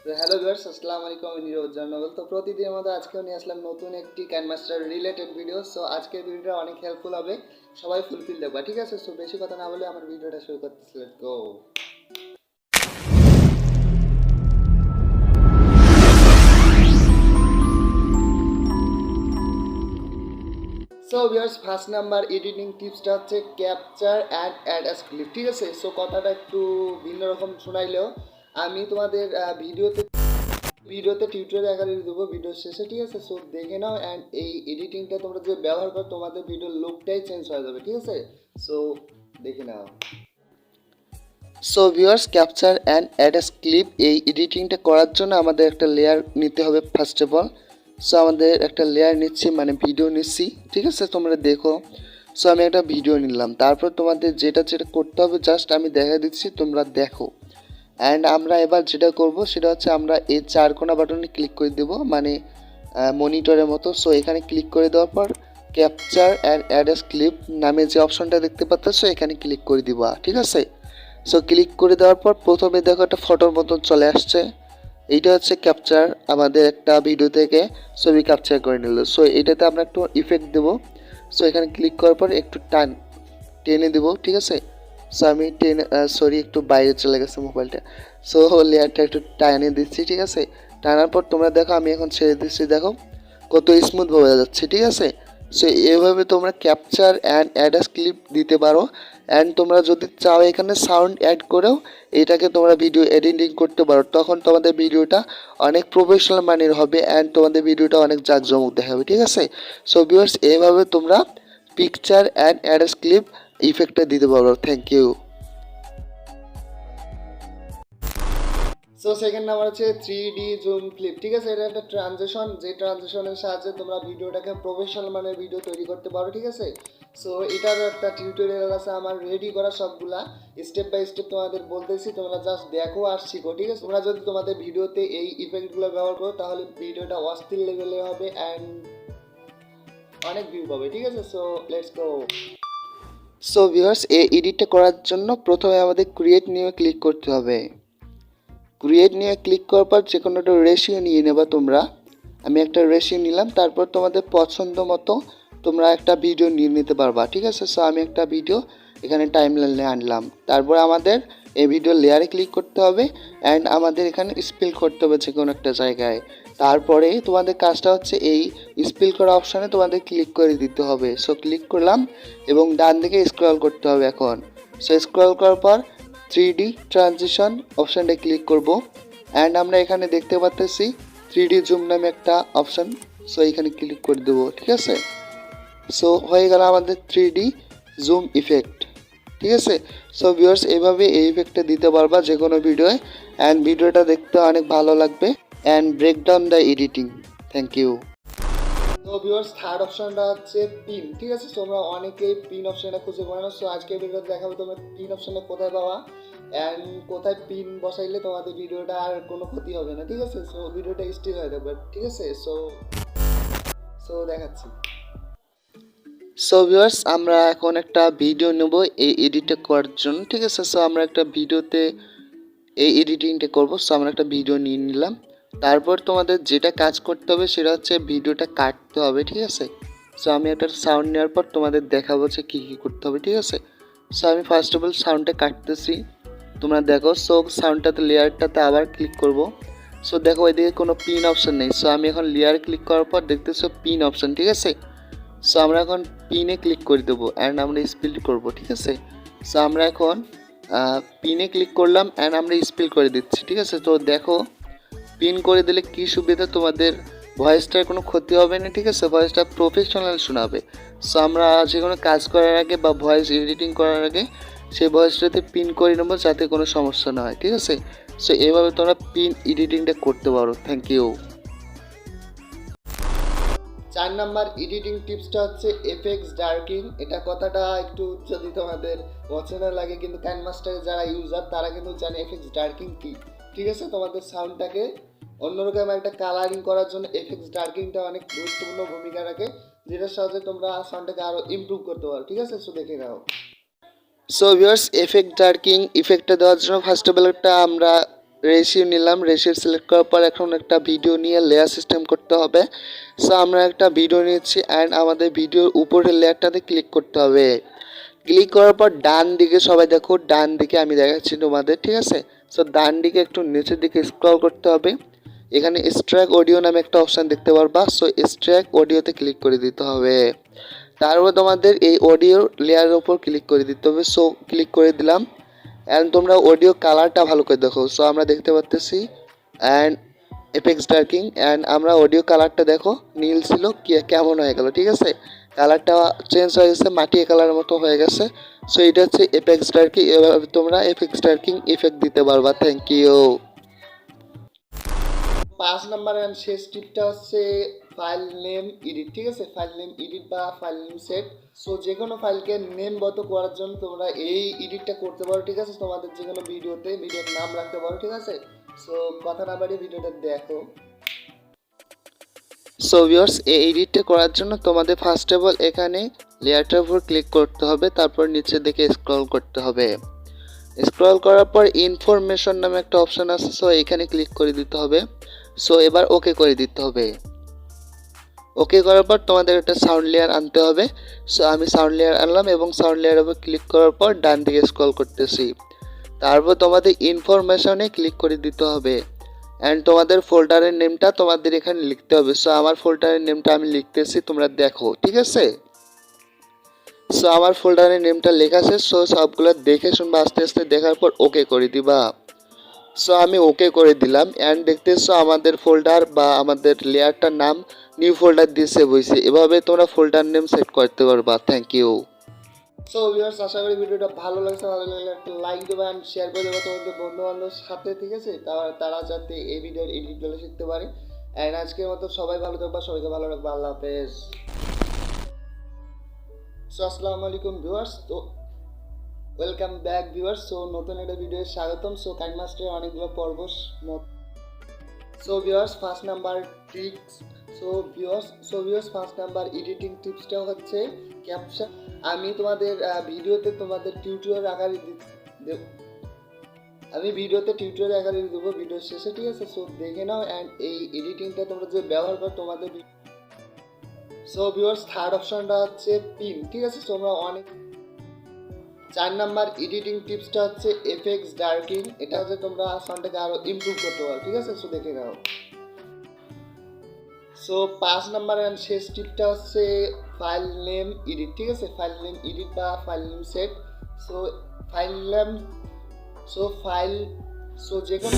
তো hello viewers, আসসালামু আলাইকুম। আমি নিরজ্জনগল। তো প্রতিদিনের মতো আজকেও নিয়ে আসলাম নতুন একটি কাইনমাস্টার রিলেটেড ভিডিও। সো আজকের ভিডিওটা অনেক হেল্পফুল হবে, সবাই ফুলফিল দেখবা, ঠিক আছে? সো বেশি কথা না বলে আমার ভিডিওটা শুরু করতেছি, let's go. So viewers, first number editing টিপসটা হচ্ছে capture and add a clip, ঠিক আছে? সো কথাটা একটু ভিন্ন রকম শোনাইলেও আমি তোমাদের ভিডিওতে টিউটোরিয়াল আকারে দেবো ভিডিও শেষে, ঠিক আছে? সো দেখে নাও, অ্যান্ড এই এডিটিংটা তোমরা যদি ব্যবহার করো তোমাদের ভিডিওর লুকটাই চেঞ্জ হয়ে যাবে, ঠিক আছে? সো দেখে নাও। So viewers, capture and add a clip এই এডিটিংটা করার জন্য আমাদের একটা লেয়ার নিতে হবে ফার্স্ট অফ অল। সো আমাদের একটা লেয়ার নিচ্ছি, মানে ভিডিও নিচ্ছি, ঠিক আছে? তোমরা দেখো। সো আমি একটা ভিডিও নিলাম, তারপর তোমাদের যেটা করতে হবে জাস্ট আমি দেখা দিচ্ছি, তোমরা দেখো। অ্যান্ড আমরা এবার যেটা করব সেটা হচ্ছে আমরা এই চার কোণা বাটনে ক্লিক করে দেব, মানে মনিটরের মতো। সো এখানে ক্লিক করে দেওয়ার পর capture and add a clip নামে যে অপশনটা দেখতে পাচ্ছ এখানে ক্লিক করে দিবা, ঠিক আছে? সো ক্লিক করে দেওয়ার পর প্রথমে দেখো একটা ফটোর মতন চলে আসছে, এইটা হচ্ছে ক্যাপচার, আমাদের একটা ভিডিও থেকে ছবি ক্যাপচার করে নিল। সো এটাতে আমরা একটু ইফেক্ট দেবো। সো এখানে ক্লিক করার পর একটু টেনে দেবো, ঠিক আছে? সো আমি একটু বাইরে চলে গেছে মোবাইলটা। সো লেয়ারটা একটু টানে দিচ্ছি, ঠিক আছে? টানার পর তোমরা দেখো আমি এখন ছেড়ে দিচ্ছি, দেখো কত স্মুথ হয়ে যাচ্ছে, ঠিক আছে? সো এভাবে তোমরা capture and add a clip দিতে পারো। অ্যান্ড তোমরা যদি চাও এখানে সাউন্ড অ্যাড করেও এটাকে তোমরা ভিডিও এডিটিং করতে পারো, তখন তোমাদের ভিডিওটা অনেক প্রফেশনাল মানের হবে অ্যান্ড তোমাদের ভিডিওটা অনেক জাঁকজমক দেখাবে, ঠিক আছে? সো ভিউয়ার্স, এইভাবে তোমরা picture and add a clip ইফেক্টটা দিতে পারো। Thank you. So second number হচ্ছে 3D জুম ক্লিপ, ঠিক আছে? এটা একটা ট্রানজিশন, যে ট্রানজিশনের সাহায্যে তোমরা ভিডিওটাকে প্রফেশনাল মানের ভিডিও তৈরি করতে পারো, ঠিক আছে? সো এটারও একটা টিউটোরিয়াল আছে আমার রেডি করা, সবগুলা স্টেপ বাই স্টেপ তোমাদের বলতেছি, তোমরা জাস্ট দেখো আর শিখো, ঠিক আছে? তোমরা যদি তোমাদের ভিডিওতে এই ইফেক্টগুলো ব্যবহার করো তাহলে ভিডিওটা অস্থির লেভেলে হবে অ্যান্ড অনেক ভিউ পাবে, ঠিক আছে? So let's go. So viewers, এই এডিটটা করার জন্য প্রথমে আমাদের ক্রিয়েট নিয়ে ক্লিক করতে হবে। ক্রিয়েট নিয়ে ক্লিক করার পর যে কোনো একটা রেশিও নিয়ে নেবা তোমরা। আমি একটা রেশিও নিলাম, তারপর তোমাদের পছন্দ মতো তোমরা একটা ভিডিও নিয়ে নিতে পারবা, ঠিক আছে? সো আমি একটা ভিডিও এখানে টাইমলাইনে আনলাম, তারপর আমাদের এই ভিডিও লেয়ারে ক্লিক করতে হবে অ্যান্ড আমাদের এখানে স্পিল করতে হবে যে কোনো একটা জায়গায়। তারপরে তোমাদের কাজটা হচ্ছে এই স্পিল করা অপশানে তোমাদের ক্লিক করে দিতে হবে। সো ক্লিক করলাম এবং ডান দিকে স্ক্রল করতে হবে এখন। সো স্ক্রল করার পর 3D ট্রানজিশন অপশানটা ক্লিক করব অ্যান্ড আমরা এখানে দেখতে পাচ্ছি 3D জুম নামে একটা অপশান। সো এখানে ক্লিক করে দেবো, ঠিক আছে? সো হয়ে গেল আমাদের 3D জুম ইফেক্ট, ঠিক আছে? সো ভিউয়ার্স, এইভাবে এই ইফেক্টটা দিতে পারবা যে কোনো ভিডিওয়ে অ্যান্ড ভিডিওটা দেখতে অনেক ভালো লাগবে and break down the editing. Thank you. তো ভিউয়ার্স, থার্ড অপশনটা হচ্ছে পিন, ঠিক আছে? তোমরা অনেকেই পিন অপশনটা খুঁজে পাও না। সো আজকে ভিডিওতে দেখাবো তোমরা পিন অপশনটা কোথায় পাওয়া অ্যান্ড কোথায় পিন বসাইলে তোমাদের ভিডিওটা আর কোনো ক্ষতি হবে না, ঠিক আছে? সো ভিডিওটা স্টিল হয়ে যাবে, ঠিক আছে? সো সো দেখাচ্ছি। সো ভিউয়ার্স, আমরা এখন একটা ভিডিও নেব এই এডিটটা করার জন্য, ঠিক আছে? সো আমরা একটা ভিডিওতে এই এডিটিংটা করব। সো আমরা একটা ভিডিও নিয়ে নিলাম, তারপর তোমাদের যেটা কাজ করতে হবে সেটা হচ্ছে ভিডিওটা কাটতে হবে, ঠিক আছে? সো আমি একটা সাউন্ড নেওয়ার পর তোমাদের দেখাবো যে কী কী করতে হবে, ঠিক আছে? সো আমি ফার্স্ট অফ অল সাউন্ডটা কাটতেছি, তোমরা দেখো। সো সাউন্ডটাতে লেয়ারটাতে আবার ক্লিক করব। সো দেখো এদিকে কোনো পিন অপশান নেই। সো আমি এখন লেয়ার ক্লিক করার পর দেখতেছো পিন অপশান, ঠিক আছে? সো আমরা এখন পিনে ক্লিক করে দেবো অ্যান্ড আমরা স্পিল করব, ঠিক আছে? সো আমরা এখন পিনে ক্লিক করলাম অ্যান্ড আমরা স্পিল করে দিচ্ছি, ঠিক আছে? তো দেখো পিন করে দিলে কী সুবিধা, তোমাদের ভয়েসটার কোনো ক্ষতি হবে না, ঠিক আছে? ভয়েসটা প্রফেশনাল শোনাবে। সো আমরা যে কোনো কাজ করার আগে বা ভয়েস এডিটিং করার আগে সেই ভয়েসটাতে পিন করে নেবো যাতে কোনো সমস্যা না হয়, ঠিক আছে? সো এভাবে তোমরা পিন এডিটিংটা করতে পারো। Thank you. 4 নাম্বার এডিটিং টিপসটা হচ্ছে এফেক্টস ডার্কিং। এটা কথাটা একটু যদি তোমাদের অচেনা লাগে, কিন্তু কাইনমাস্টারের যারা ইউজার তারা কিন্তু জানে এফেক্টস ডার্কিং কী, ঠিক আছে? তোমাদের সাউন্ডটাকে অন্যরকম একটা কালারিং করার জন্য এফেক্টস ডার্কিংটা অনেক গুরুত্বপূর্ণ ভূমিকা রাখে, যেটার সাহায্যে তোমরা সাউন্ডটাকে আরও ইমপ্রুভ করতে পারো, ঠিক আছে? সো দেখে নাও। সো ভিউয়ার্স, এফেক্ট ডার্কিং ইফেক্টটা দেওয়ার জন্য ফার্স্ট অফ অল একটা আমরা রেশিও নিলাম, রেশিও সিলেক্ট করার পর এখন একটা ভিডিও নিয়ে লেয়ার সিস্টেম করতে হবে। সো আমরা একটা ভিডিও নিচ্ছি অ্যান্ড আমাদের ভিডিওর উপরের লেয়ারটাতে ক্লিক করতে হবে। ক্লিক করার পর ডান দিকে সবাই দেখো, ডান দিকে আমি দেখাচ্ছি তোমাদের, ঠিক আছে। সো ডান দিকে একটু নিচের দিকে স্ক্রল করতে হবে, এখানে স্ট্র্যাক অডিও নামে একটা অপশান দেখতে পারবা। সো স্ট্র্যাক অডিওতে ক্লিক করে দিতে হবে। তারপর তোমাদের এই অডিও লেয়ারের উপর ক্লিক করে দিতে হবে। সো ক্লিক করে দিলাম অ্যান্ড তোমরা অডিও কালারটা ভালো করে দেখো। সো আমরা দেখতে পাচ্তেছি অ্যান্ড এফেক্টস ডার্কিং অ্যান্ড আমরা অডিও কালারটা দেখো নীল ছিল কেমন হয়ে গেল, ঠিক আছে। কালারটা চেঞ্জ হয়ে গেছে, মাটিয়া কালারের মতো হয়ে গেছে। সো এটা হচ্ছে এফেক্টস ডার্কিং, এভাবে তোমরা এফেক্টস ডার্কিং ইফেক্ট দিতে পারবা। Thank you. 5 নাম্বার অ্যান্ড শেষ টিপটা হচ্ছে ফাইল নেম এডিট, ঠিক আছে। ফাইল নেম এডিট বা ফাইল নেম সেট। সো যে কোনো ফাইলকে নেমবদ্ধ করার জন্য তোমরা এই এডিটটা করতে পারো, ঠিক আছে। তোমাদের যে কোনো ভিডিওতে ভিডিওর নাম রাখতে পারো, ঠিক আছে। সো কথা না বাড়িয়ে ভিডিওটা দেখো। সো ভিউয়ার্স, এই এডিটটা করার জন্য তোমাদের ফার্স্ট অফ অল এখানে লেয়ারটার উপর ক্লিক করতে হবে, তারপর নিচের দিকে স্ক্রল করতে হবে। স্ক্রল করার পর ইনফরমেশন নামে একটা অপশন আছে, সো এখানে ক্লিক করে দিতে হবে। সো এবার ওকে করে দিতে হবে। ওকে করার পর তোমাদের একটা সাউন্ড লেয়ার আনতে হবে। সো আমি সাউন্ড লেয়ার আনলাম এবং সাউন্ড লেয়ারের উপর ক্লিক করার পর ডান দিকে স্ক্রল করতেছি। তারপর তোমাদের ইনফরমেশনে ক্লিক করে দিতে হবে অ্যান্ড তোমাদের ফোল্ডারের নেমটা তোমাদের এখানে লিখতে হবে। সো আমার ফোল্ডারের নেমটা আমি লিখতেছি, তোমরা দেখো, ঠিক আছে। সো আমার ফোল্ডারের নেমটা লেখা শেষ। সো সবগুলো দেখে শুনবা, আস্তে আস্তে দেখার পর ওকে করে দিবা। সো আমি ওকে করে দিলাম অ্যান্ড দেখতেছো আমাদের ফোল্ডার বা আমাদের লেয়ারটার নাম নিউ ফোল্ডার দিয়ে সেভ হয়েছে। এভাবে তোমরা ফোল্ডার নেম সেট করতে পারবা। Thank you. সো ভিউয়ার্স, আশা করি ভিডিওটা ভালো লাগছে। ভালো লাগলে একটা লাইক দেবে অ্যান্ড শেয়ার করে দেবে তোমাদের বন্ধু বান্ধবের সাথে, ঠিক আছে। তারা যাতে এই ভিডিওর এডিটগুলো শিখতে পারে। অ্যান্ড আজকের মতো সবাই ভালো থাকবা, সবাইকে ভালো রাখবা। আল্লাহ হাফেজ। সো আসসালামু আলাইকুম ভিউয়ার্স, তো ওয়েলকাম ব্যাক ভিউয়ার্স। সো নতুন একটা ভিডিও স্বাগতম। সো কাইনমাস্টারের অনেকগুলো পর্ব। So viewers, first number tricks. So viewers first number editing টিপসটা হচ্ছে ক্যাপশন। আমি তোমাদের ভিডিওতে তোমাদের টিউটোরিয়াল আকারে দেবো ভিডিওর শেষে, ঠিক আছে। সো দেখে নাও অ্যান্ড এই এডিটিংটা তোমরা যে ব্যবহার করো তোমাদের। সো ভিউয়ার্স, থার্ড অপশনটা হচ্ছে পিন, ঠিক আছে। তোমরা অনেক 4 নাম্বার এডিটিং টিপসটা হচ্ছে এফেক্টস ডার্কিং। এটা হচ্ছে তোমরা সাউন্ডটাকে আরো ইমপ্রুভ করতে পারো, ঠিক আছে। সো দেখে নাও। সো 5 নাম্বার অ্যান্ড শেষ টিপটা হচ্ছে ফাইল নেম এডিট, ঠিক আছে। ফাইল নেম এডিট বা file name set. So file name so যে কোনো